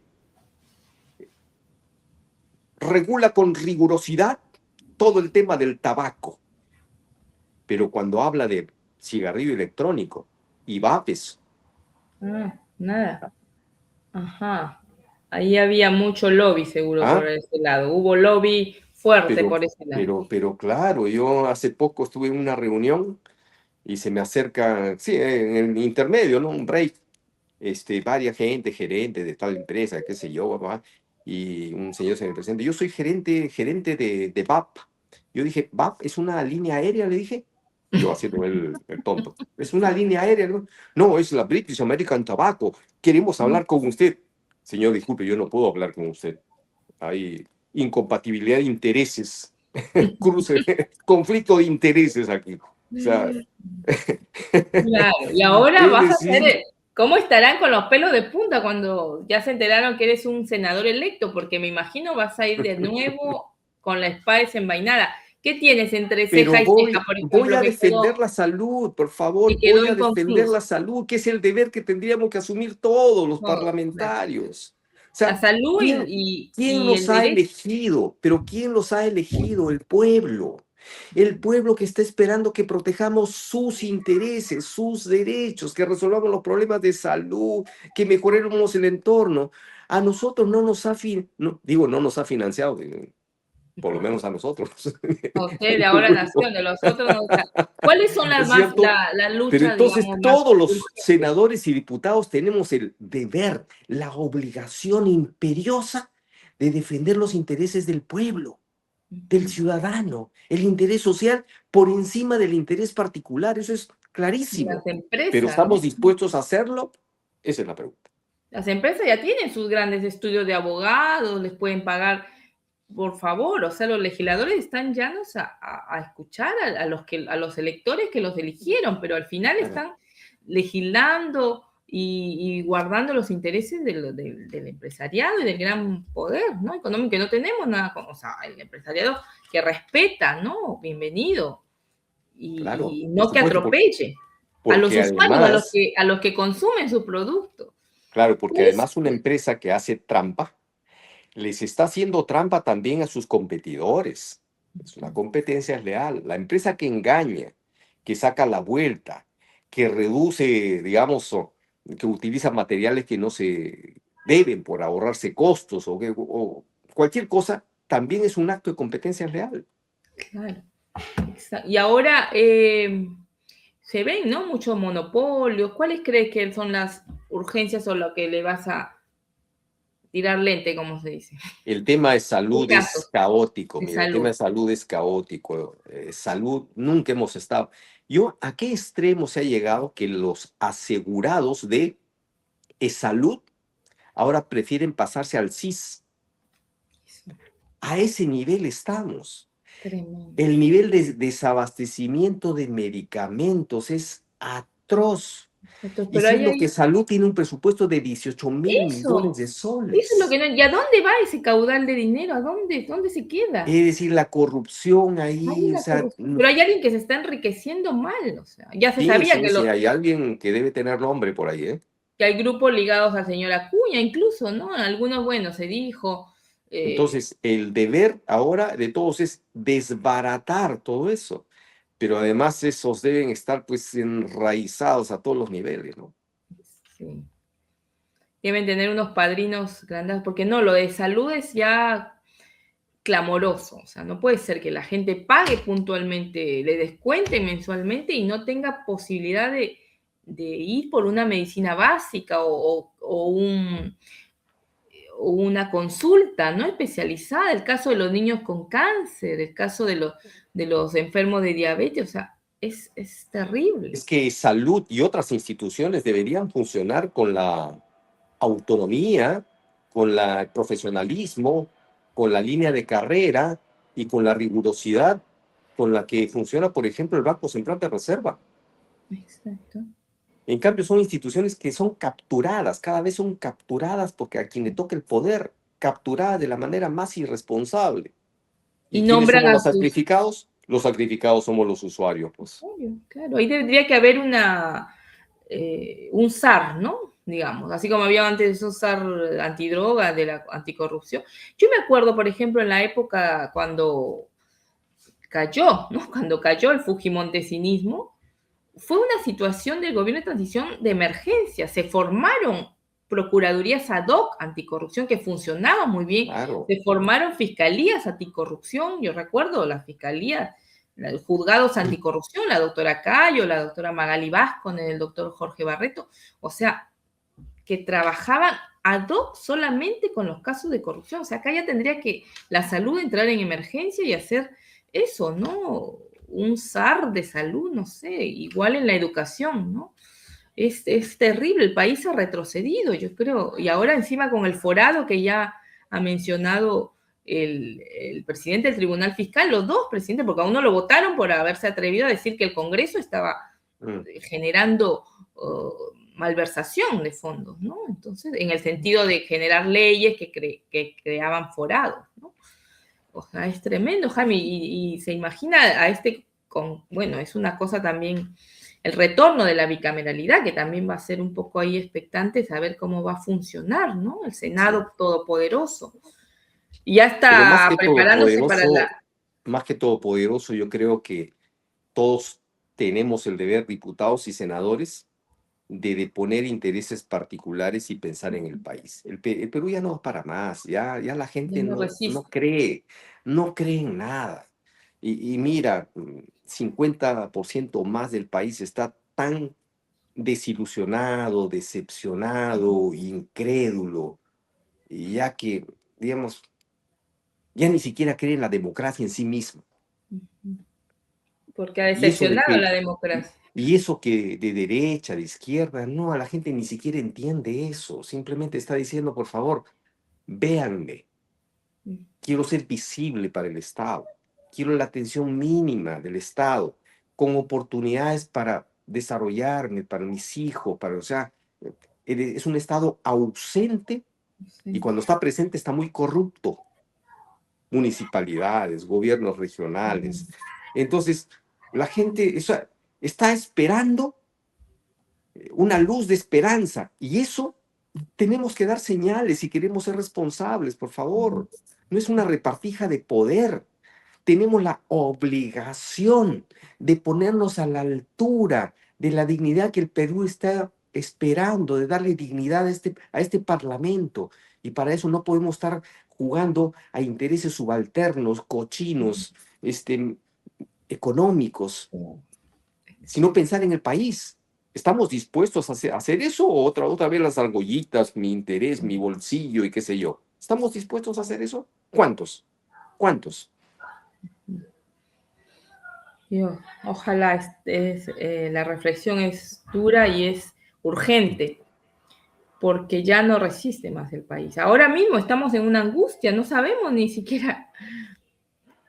regula con rigurosidad todo el tema del tabaco, pero cuando habla de cigarrillo electrónico y vapes, Nada. Ajá. Ahí había mucho lobby seguro por ¿ah? ese lado. Hubo lobby fuerte Pero, por ese lado. pero claro, yo hace poco estuve en una reunión y se me acerca, sí, en el intermedio, ¿no? Un break, varias gente, gerente de tal empresa, qué sé yo, papá, y un señor se me presenta. Yo soy gerente de VAP. Yo dije, ¿VAP es una línea aérea? Le dije, yo haciendo el tonto. ¿Es una línea aérea? No, no, es la British American Tobacco. Queremos hablar con usted. Señor, disculpe, yo no puedo hablar con usted. Hay incompatibilidad de intereses, cruce, conflicto de intereses aquí. O sea, Claro. Y ahora es vas a decir, hacer ¿Cómo estarán con los pelos de punta cuando ya se enteraron que eres un senador electo? Porque me imagino vas a ir de nuevo con la espada desenvainada. ¿Qué tienes entre ceja Pero y ceja, por voy ejemplo, a defender la salud, por favor, que quedó voy a defender inconcluso? la salud, que es el deber que tendríamos que asumir todos los No, parlamentarios. O la sea, salud ¿quién, quién y el los ha derecho. elegido? Pero ¿quién los ha elegido? El pueblo. El pueblo que está esperando que protejamos sus intereses, sus derechos, que resolvamos los problemas de salud, que mejoremos el entorno. A nosotros no nos ha, no nos ha financiado, por lo menos a nosotros. A usted de ahora nación, de los otros no. O sea, ¿cuáles son ¿No las es más, cierto? la Pero lucha, entonces digamos, más todos los urgente? senadores y diputados tenemos el deber, la obligación imperiosa de defender los intereses del pueblo, del ciudadano, el interés social por encima del interés particular. Eso es Las clarísimo. Pero empresas, ¿estamos ¿no? dispuestos a hacerlo? Esa es la pregunta. Las empresas ya tienen sus grandes estudios de abogados, les pueden pagar, por favor, o sea, los legisladores están llanos a escuchar a los electores que los eligieron, pero al final Claro. están legislando y guardando los intereses del empresariado y del gran poder, ¿no? Económico, que no tenemos nada como, o sea, el empresariado que respeta, ¿no? Bienvenido. Claro, Y por no que supuesto, atropelle a los porque usuarios, además, a los que consumen su producto. claro, porque Pues, además una empresa que hace trampa les está haciendo trampa también a sus competidores. Es una competencia desleal. La empresa que engaña, que saca la vuelta, que reduce, digamos, que utiliza materiales que no se deben por ahorrarse costos o cualquier cosa, también es un acto de competencia desleal. claro. Y ahora se ven, ¿no? Muchos monopolios. ¿Cuáles crees que son las urgencias o lo que le vas a tirar lente, como se dice? El tema de ¿Qué salud es casos caótico, de mira, el tema salud? de salud es caótico. Salud, nunca hemos estado. ¿A qué extremo se ha llegado que los asegurados de salud ahora prefieren pasarse al CIS? A ese nivel estamos. Tremendo. El nivel de desabastecimiento de medicamentos es atroz. Y Pero ahí siendo hay que salud tiene un presupuesto de 18.000 millones eso. de Eso es lo que soles. no. ¿Y a dónde va ese caudal de dinero? Dónde se queda? Es decir, la corrupción Hay ahí, o la sea, corrupción. Pero hay alguien que se está enriqueciendo mal. O sea, ya se sí, sabía sí, sí, hay alguien que debe tener nombre por ahí, ¿eh? que hay grupos ligados al señor Acuña, incluso, ¿no? Algunos, bueno, se dijo. eh, Entonces, el deber ahora de todos es desbaratar todo eso, pero además esos deben estar pues enraizados a todos los niveles, ¿no? sí. Deben tener unos padrinos grandes, porque no, lo de salud es ya clamoroso, o sea, no puede ser que la gente pague puntualmente, le descuente mensualmente y no tenga posibilidad de ir por una medicina básica o una consulta, ¿no? Especializada, el caso de los niños con cáncer, el caso de los enfermos de diabetes, o sea, es terrible. Es que salud y otras instituciones deberían funcionar con la autonomía, con el profesionalismo, con la línea de carrera y con la rigurosidad con la que funciona, por ejemplo, el Banco Central de Reserva. Exacto. En cambio, son instituciones que son capturadas, cada vez son capturadas porque a quien le toca el poder, capturadas de la manera más irresponsable. Y ¿Y quiénes nombran somos a los sus. sacrificados? Los sacrificados somos los usuarios, pues. Obvio, claro, ahí tendría que haber un SAR, ¿no? Digamos, así como había antes un SAR antidroga, de la anticorrupción. Yo me acuerdo, por ejemplo, en la época cuando cayó, ¿no? Cuando cayó el fujimontesinismo, fue una situación del gobierno de transición de emergencia. Se formaron procuradurías ad hoc anticorrupción que funcionaban muy bien. Claro. Se formaron fiscalías anticorrupción. Yo recuerdo las fiscalías, los juzgados anticorrupción, la doctora Cayo, la doctora Magali Vázquez, el doctor Jorge Barreto. O sea, que trabajaban ad hoc solamente con los casos de corrupción. O sea, acá ya tendría que la salud entrar en emergencia y hacer eso, ¿no? Un SAR de salud, no sé, igual en la educación, ¿no? Es terrible, el país ha retrocedido, yo creo, y ahora encima con el forado que ya ha mencionado el presidente del Tribunal Fiscal, los dos presidentes, porque a uno lo votaron por haberse atrevido a decir que el Congreso estaba Mm. generando malversación de fondos, ¿no? Entonces, en el sentido de generar leyes que creaban forados, ¿no? O sea, es tremendo, Jaime, y se imagina a bueno, es una cosa también, el retorno de la bicameralidad, que también va a ser un poco ahí expectante saber cómo va a funcionar, ¿no? El Senado Sí. todopoderoso. Y ya Pero está preparándose para más que todopoderoso, yo creo que todos tenemos el deber, diputados y senadores, de poner intereses particulares y pensar en el país. El Perú ya no va para más, ya la Ya gente no no resiste. cree en nada. Y mira, 50% más del país está tan desilusionado, decepcionado, incrédulo, y ya que, digamos, ya ni siquiera cree en la democracia en sí misma. Porque ha Y eso de decepcionado a que, la democracia. y eso que de derecha, de izquierda, no, a la gente ni siquiera entiende eso. Simplemente está diciendo, por favor, véanme, quiero ser visible para el Estado, quiero la atención mínima del Estado, con oportunidades para desarrollarme, para mis hijos, o sea, es un Estado ausente y Sí. cuando está presente está muy corrupto. Municipalidades, gobiernos regionales. Entonces, la gente está esperando una luz de esperanza y eso tenemos que dar señales si queremos ser responsables, por favor. No es una repartija de poder. Tenemos la obligación de ponernos a la altura de la dignidad que el Perú está esperando, de darle dignidad a este Parlamento. Y para eso no podemos estar jugando a intereses subalternos, cochinos, económicos, sino pensar en el país. ¿Estamos dispuestos a hacer eso o otra vez las argollitas, mi interés, mi bolsillo y qué sé yo? ¿Estamos dispuestos a hacer eso? ¿Cuántos? ¿Cuántos? Ojalá la reflexión es dura y es urgente, porque ya no resiste más el país. Ahora mismo estamos en una angustia, no sabemos ni siquiera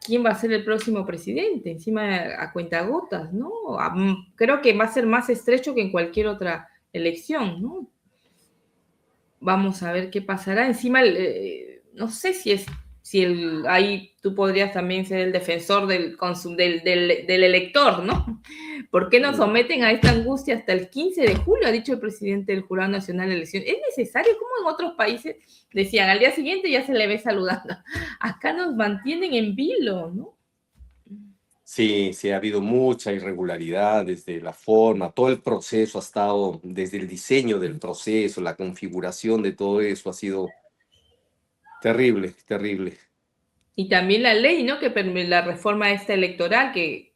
quién va a ser el próximo presidente, encima a cuentagotas, ¿no? Creo que va a ser más estrecho que en cualquier otra elección, ¿no? Vamos a ver qué pasará. Encima, no sé ahí tú podrías también ser el defensor del elector, ¿no? ¿Por qué nos someten a esta angustia hasta el 15 de julio? Ha dicho el presidente del Jurado Nacional de Elecciones. ¿Es necesario? Como en otros países decían, al día siguiente ya se le ve saludando. Acá nos mantienen en vilo, ¿no? Sí, sí, ha habido mucha irregularidad desde la forma, todo el proceso ha estado, desde el diseño del proceso, la configuración de todo eso ha sido terrible, terrible. Y también la ley, ¿no? La reforma esta electoral que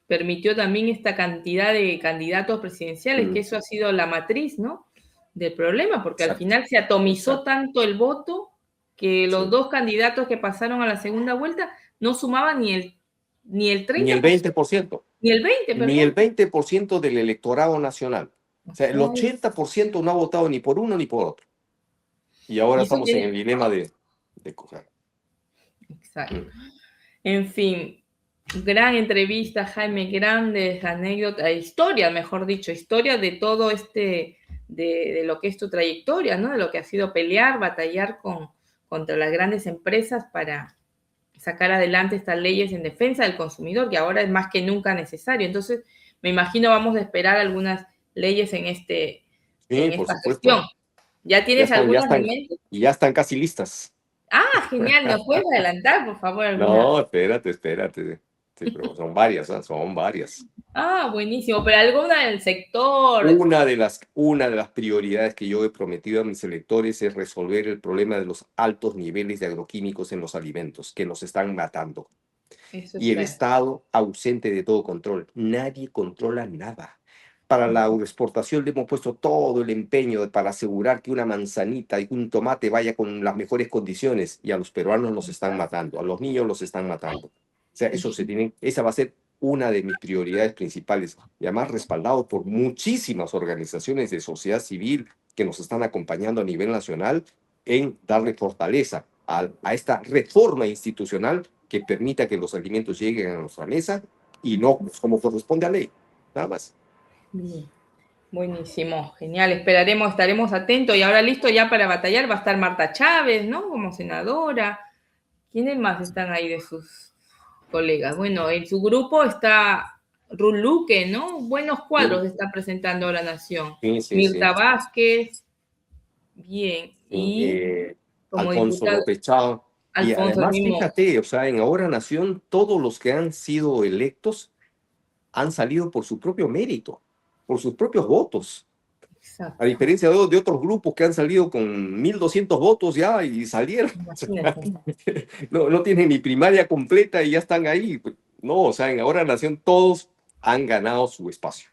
permitió también esta cantidad de candidatos presidenciales, que eso ha sido la matriz, ¿no? Del problema, porque al Exacto, final se atomizó exacto. tanto el voto que los Sí. dos candidatos que pasaron a la segunda vuelta no sumaban ni el Ni el 30%, 20%, ni el 20%, ni el perdón. 20% del electorado nacional. O O sea, el sea, 80% no ha votado ni por uno ni por otro. Y ahora y eso estamos en tiene. el dilema de coger. Exacto. Mm. En fin, gran entrevista, Jaime, grandes anécdotas, historia, mejor dicho, historia de todo de lo que es tu trayectoria, ¿no? De lo que ha sido pelear, batallar contra las grandes empresas para sacar adelante estas leyes en defensa del consumidor, que ahora es más que nunca necesario. Entonces, me imagino vamos a esperar algunas leyes Sí, en por esta gestión. supuesto. ¿Ya Ya tienes están, ya algunas en están, mente? y ya están casi listas. Ah, genial, ¿nos puedes adelantar, por favor, alguna? No, espérate, espérate. Sí, pero son varias, ¿ah? Son varias. Ah, buenísimo, pero alguna del sector. Una de las prioridades que yo he prometido a mis electores es resolver el problema de los altos niveles de agroquímicos en los alimentos que nos están matando. Eso Y el espero. Estado ausente de todo control. Nadie controla nada. Para la agroexportación le hemos puesto todo el empeño para asegurar que una manzanita y un tomate vaya con las mejores condiciones y a los peruanos los están matando, a los niños los están matando. O sea, esa va a ser una de mis prioridades principales y además respaldado por muchísimas organizaciones de sociedad civil que nos están acompañando a nivel nacional en darle fortaleza a esta reforma institucional que permita que los alimentos lleguen a nuestra mesa y no como corresponde a ley. Nada más. Bien. Buenísimo, genial. Estaremos atentos. Y ahora listo ya para batallar va a estar Marta Chávez, ¿no? Como senadora. ¿Quiénes más están ahí de sus colegas? Bueno, en su grupo está Ruth Luque, ¿no? Buenos cuadros Sí, está presentando ahora Nación. sí, sí, sí. Mirta Vázquez, bien. Sí, Y como Alfonso diputado, López Chao. Y Alfonso, el además, mismo. fíjate, o sea, en Ahora Nación, todos los que han sido electos han salido por su propio mérito, por sus propios votos. A Exacto. diferencia de otros grupos que han salido con 1.200 votos ya y salieron. Imagínate. No, no tienen ni primaria completa y ya están ahí. Pues, no, o sea, en Ahora Nación todos han ganado su espacio.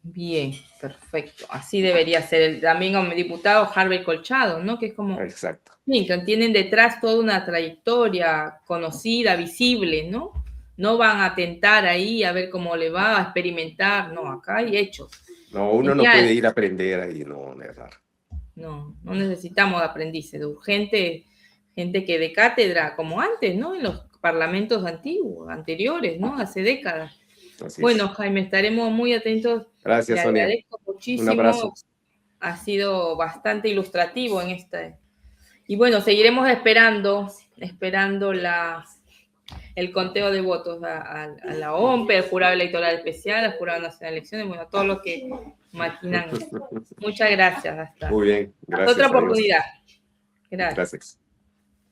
Bien, perfecto. Así debería ser. También como diputado Harvey Colchado, ¿no? Que es como, Exacto. sí, que tienen detrás toda una trayectoria conocida, visible, ¿no? No van a tentar ahí a ver cómo le va, a experimentar, no, acá hay hechos. No, uno no Genial. puede ir a aprender ahí, no, Negar. No, no necesitamos aprendices, de urgente, gente que de cátedra, como antes, ¿no? En los parlamentos antiguos, anteriores, ¿no? Hace décadas. Así Bueno, es. Jaime, estaremos muy atentos. Le Gracias, Sonia. agradezco Un muchísimo. abrazo. Ha sido bastante ilustrativo en este. Y bueno, seguiremos esperando el conteo de votos a la OMPE, al Jurado Electoral Especial, al Jurado Nacional de Elecciones, bueno, a todos los que maquinan. Muchas gracias. Muy bien, Hasta otra gracias, adiós. oportunidad. Gracias. Gracias.